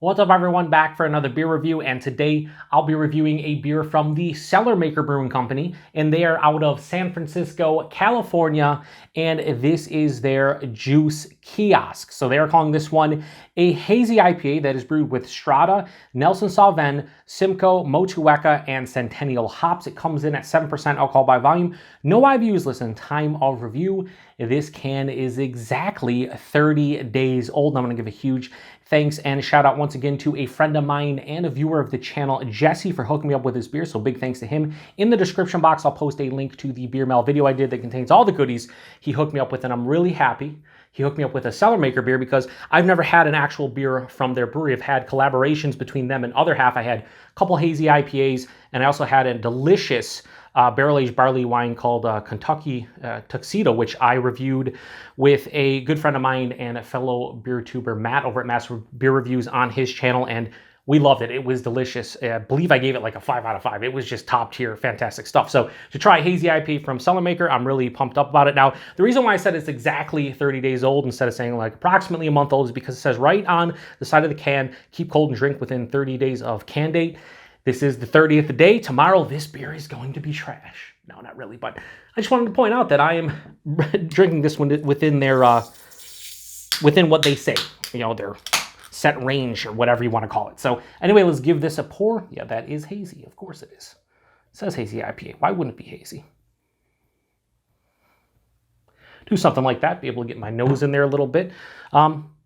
What's up, everyone? Back for another beer review, and today I'll be reviewing a beer from the Cellarmaker Brewing Company, and they are out of San Francisco, California, and this is their Juice Kiosk. So they are calling this one a Hazy IPA that is brewed with Strata, Nelson Sauvin, Simcoe, Motueka, and Centennial hops. It comes in at 7% alcohol by volume. No IBUs. Listen, time of review. This can is exactly 30 days old. I'm going to give a huge thanks and shout out once again to a friend of mine and a viewer of the channel, Jesse, for hooking me up with this beer. So big thanks to him. In the description box, I'll post a link to the beer mail video I did that contains all the goodies he hooked me up with, and I'm really happy he hooked me up with a Cellarmaker beer because I've never had an actual beer from their brewery. I've had collaborations between them and other half. I had a couple hazy IPAs, and I also had a delicious barrel-aged barley wine called Kentucky Tuxedo, which I reviewed with a good friend of mine and a fellow beer tuber, Matt, over at Master Beer Reviews on his channel, and we loved it. It was delicious. I believe I gave it like a 5 out of 5. It was just top tier, fantastic stuff. So to try Hazy IPA from Cellarmaker, I'm really pumped up about it. Now, the reason why I said it's exactly 30 days old instead of saying like approximately a month old is because it says right on the side of the can, keep cold and drink within 30 days of can date. This is the 30th day. Tomorrow, this beer is going to be trash. No, not really, but I just wanted to point out that I am drinking this one within their, within what they say, you know, their set range or whatever you want to call it. So anyway, let's give this a pour. Yeah, that is hazy. Of course it is. It says Hazy IPA. Why wouldn't it be hazy? Do something like that. Be able to get my nose in there a little bit.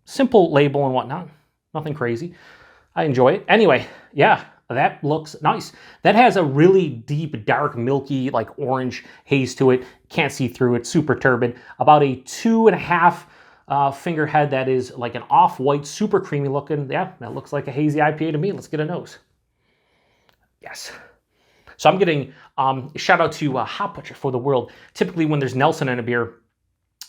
Simple label and whatnot. Nothing crazy. I enjoy it. Anyway, yeah. That looks nice. That has a really deep, dark, milky, like orange haze to it. Can't see through it. Super turbid. About a 2.5 finger head that is like an off-white, super creamy looking. Yeah, that looks like a hazy IPA to me. Let's get a nose. Yes. So I'm getting shout out to Hop Butcher for the World. Typically when there's Nelson in a beer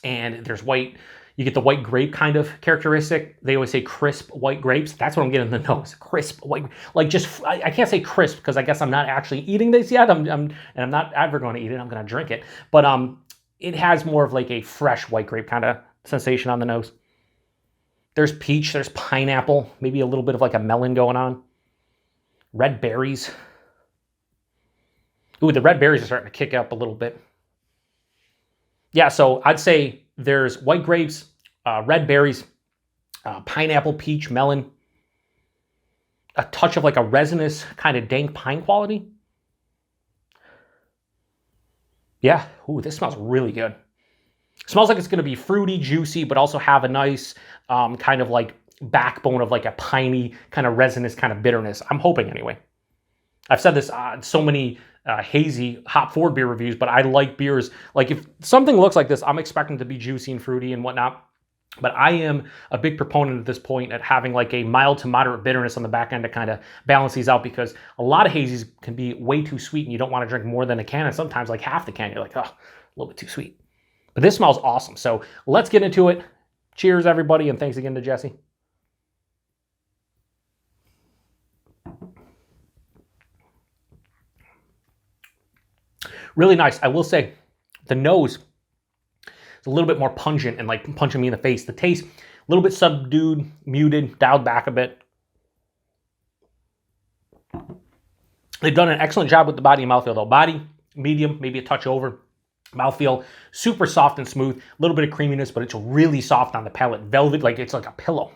and there's white, you get the white grape kind of characteristic. They always say crisp white grapes. That's what I'm getting in the nose. Crisp white, like just, I can't say crisp because I guess I'm not actually eating this yet. And I'm not ever going to eat it. I'm going to drink it. But it has more of like a fresh white grape kind of sensation on the nose. There's peach, there's pineapple, maybe a little bit of like a melon going on. Red berries. Ooh, the red berries are starting to kick up a little bit. Yeah, so I'd say there's white grapes, red berries, pineapple, peach, melon, a touch of like a resinous kind of dank pine quality. Yeah, ooh, this smells really good. It smells like it's going to be fruity, juicy, but also have a nice kind of like backbone of like a piney kind of resinous kind of bitterness. I'm hoping anyway. I've said this on so many hazy hop forward beer reviews, but I like beers. Like if something looks like this, I'm expecting it to be juicy and fruity and whatnot. But I am a big proponent at this point at having like a mild to moderate bitterness on the back end to kind of balance these out, because a lot of hazies can be way too sweet and you don't want to drink more than a can, and sometimes like half the can, you're like, oh, a little bit too sweet. But this smells awesome. So let's get into it. Cheers, everybody, and thanks again to Jesse. Really nice. I will say the nose is a little bit more pungent and like punching me in the face. The taste, a little bit subdued, muted, dialed back a bit. They've done an excellent job with the body and mouthfeel though. Body, medium, maybe a touch over. Mouthfeel, super soft and smooth. A little bit of creaminess, but it's really soft on the palate. Velvet, like it's like a pillow.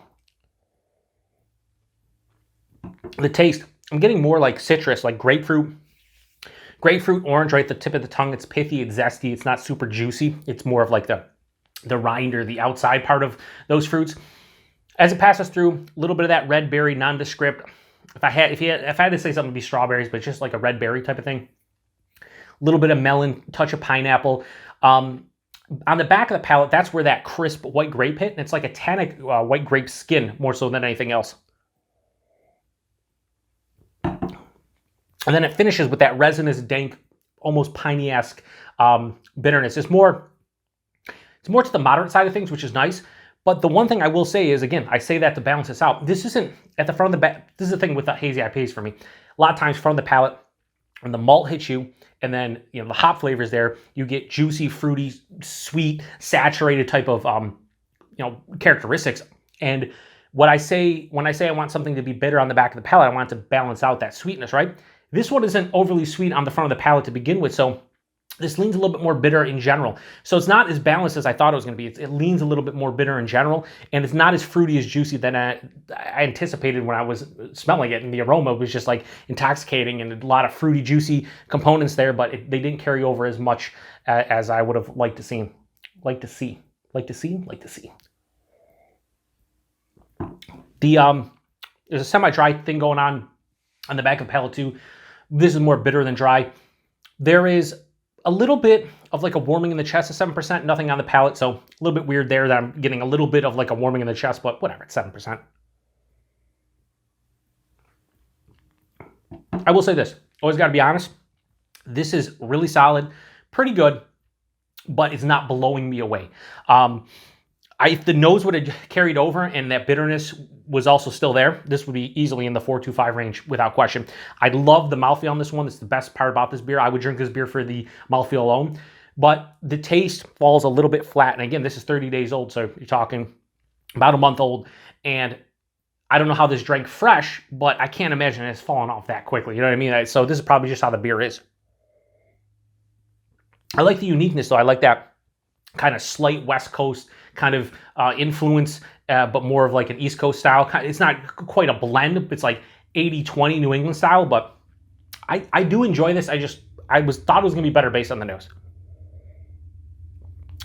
The taste, I'm getting more like citrus, like grapefruit. Grapefruit, orange, right at the tip of the tongue. It's pithy, it's zesty, it's not super juicy. It's more of like the rind or the outside part of those fruits. As it passes through, a little bit of that red berry, nondescript. If I had to say something, it'd be strawberries, but just like a red berry type of thing. A little bit of melon, touch of pineapple. On the back of the palate, that's where that crisp white grape hit, and it's like a tannic white grape skin more so than anything else. And then it finishes with that resinous, dank, almost piney-esque bitterness. It's more to the moderate side of things, which is nice. But the one thing I will say is, again, I say that to balance this out. This isn't at the front of the back. This is the thing with the hazy IPAs for me. A lot of times, front of the palate, when the malt hits you, and then the hop flavors there, you get juicy, fruity, sweet, saturated type of characteristics. And when I say I want something to be bitter on the back of the palate, I want it to balance out that sweetness, right? This one isn't overly sweet on the front of the palate to begin with, so this leans a little bit more bitter in general. So it's not as balanced as I thought it was going to be. It leans a little bit more bitter in general, and it's not as fruity, as juicy than I anticipated when I was smelling it. And the aroma was just like intoxicating and a lot of fruity, juicy components there, but they didn't carry over as much as I would have liked to see. There's a semi-dry thing going on the back of the palate too. This is more bitter than dry. There is a little bit of like a warming in the chest at 7%, nothing on the palate, so a little bit weird there that I'm getting a little bit of like a warming in the chest, but whatever, it's 7%. I will say this, always got to be honest, this is really solid, pretty good, but it's not blowing me away. If the nose would have carried over and that bitterness was also still there, this would be easily in the 4.25 range without question. I love the mouthfeel on this one. It's the best part about this beer. I would drink this beer for the mouthfeel alone, but the taste falls a little bit flat. And again, this is 30 days old, so you're talking about a month old. And I don't know how this drank fresh, but I can't imagine it's fallen off that quickly. You know what I mean? So this is probably just how the beer is. I like the uniqueness, though. I like that kind of slight West Coast kind of influence, but more of like an East Coast style. It's not quite a blend. It's like 80-20 New England style, but I do enjoy this. I thought it was going to be better based on the nose.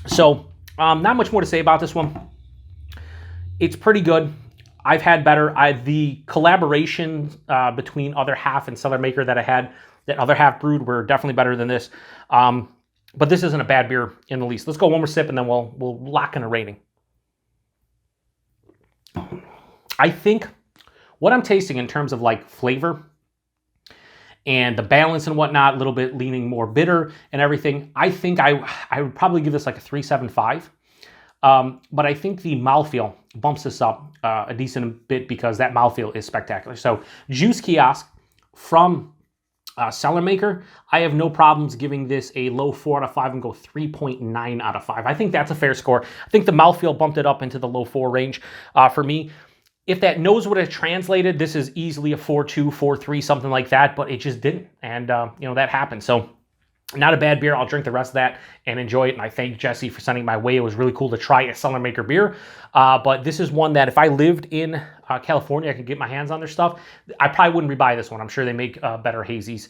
So not much more to say about this one. It's pretty good. I've had better. The collaboration between Other Half and Cellarmaker that I had, that Other Half brewed, were definitely better than this. But this isn't a bad beer in the least. Let's go one more sip and then we'll lock in a rating. I think what I'm tasting in terms of like flavor and the balance and whatnot, a little bit leaning more bitter and everything, I think I would probably give this like a 3.75. But I think the mouthfeel bumps this up a decent bit because that mouthfeel is spectacular. So Juice Kiosk from Cellarmaker, I have no problems giving this a low 4 out of 5 and go 3.9 out of 5. I think that's a fair score. I think the mouthfeel bumped it up into the low 4 range for me. If that nose would have translated, this is easily a 4.2, 4.3, something like that, but it just didn't. And, that happened. So not a bad beer. I'll drink the rest of that and enjoy it. And I thank Jesse for sending my way. It was really cool to try a Cellarmaker beer. But this is one that if I lived in California, I could get my hands on their stuff. I probably wouldn't rebuy this one. I'm sure they make better hazies,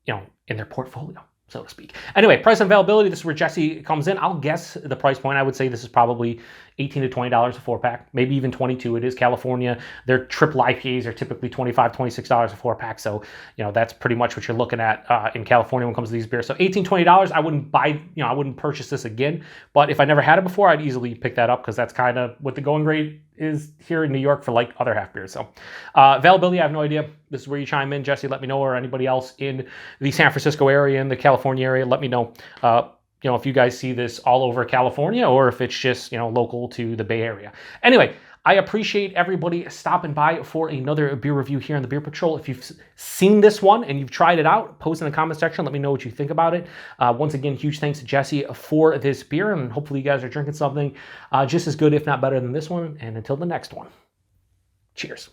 in their portfolio, so to speak. Anyway, price and availability, this is where Jesse comes in. I'll guess the price point. I would say this is probably $18 to $20 a 4-pack, maybe even $22. It is California. Their triple IPAs are typically $25, $26 a 4-pack. So, that's pretty much what you're looking at in California when it comes to these beers. So $18, $20, I wouldn't buy, I wouldn't purchase this again. But if I never had it before, I'd easily pick that up because that's kind of what the going rate is here in New York for like Other Half beers. So availability, I have no idea. This is where you chime in. Jesse, let me know, or anybody else in the San Francisco area, in the California area, let me know. If you guys see this all over California or if it's just, local to the Bay Area. Anyway, I appreciate everybody stopping by for another beer review here on the Beer Patrol. If you've seen this one and you've tried it out, post in the comment section. Let me know what you think about it. Once again, huge thanks to Jesse for this beer, and hopefully you guys are drinking something just as good, if not better than this one. And until the next one, cheers.